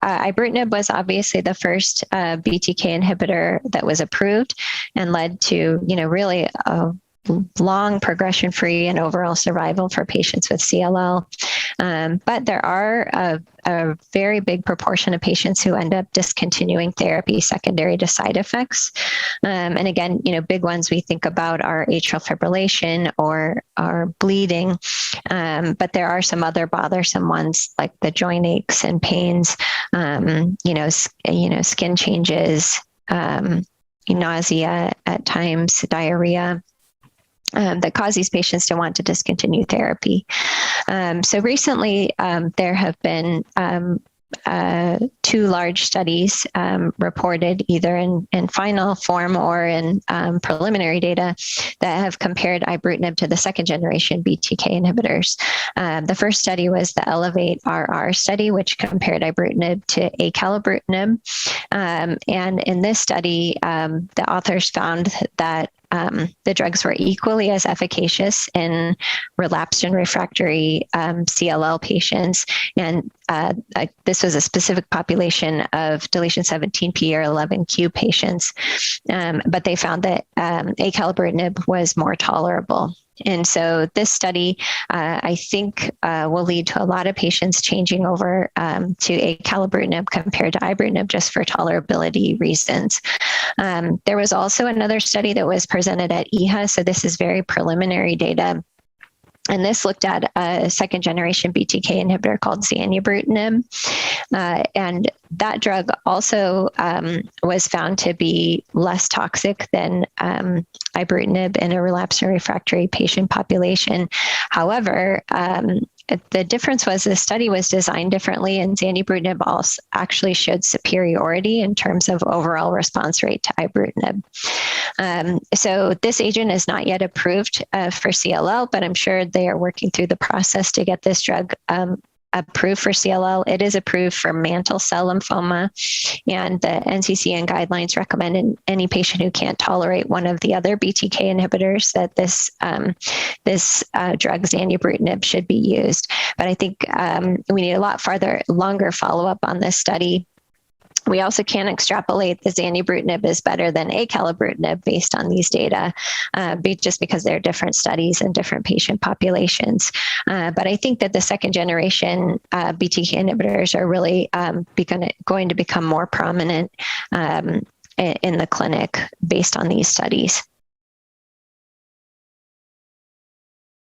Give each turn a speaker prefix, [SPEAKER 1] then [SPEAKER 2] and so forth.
[SPEAKER 1] Ibrutinib was obviously the first BTK inhibitor that was approved and led to, really a long progression-free and overall survival for patients with CLL. But there are a very big proportion of patients who end up discontinuing therapy secondary to side effects. And again, big ones we think about are atrial fibrillation or bleeding. But there are some other bothersome ones like the joint aches and pains, skin changes, nausea at times, diarrhea. That cause these patients to want to discontinue therapy. So recently, there have been 2 large studies reported either in final form or in preliminary data that have compared Ibrutinib to the second generation BTK inhibitors. The first study was the Elevate-RR study, which compared Ibrutinib to Acalabrutinib. And in this study, the authors found that the drugs were equally as efficacious in relapsed and refractory CLL patients. And this was a specific population of deletion 17p or 11q patients. But they found that Acalabrutinib was more tolerable. And so this study, I think, will lead to a lot of patients changing over to Acalabrutinib compared to Ibrutinib just for tolerability reasons. There was also another study that was presented at EHA, so this is very preliminary data. And this looked at a second generation BTK inhibitor called Zanubrutinib. And that drug also was found to be less toxic than Ibrutinib in a relapsed and refractory patient population. However, the difference was the study was designed differently, and Zanubrutinib also actually showed superiority in terms of overall response rate to Ibrutinib. So this agent is not yet approved for CLL, but I'm sure they are working through the process to get this drug approved for CLL. It is approved for mantle cell lymphoma, and the NCCN guidelines recommend in any patient who can't tolerate one of the other BTK inhibitors that this drug Zanubrutinib should be used. But I think we need a lot longer follow-up on this study. We also can't extrapolate that Zanubrutinib is better than Acalabrutinib based on these data, just because they're different studies and different patient populations. But I think that the second generation BTK inhibitors are really going to become more prominent in the clinic based on these studies.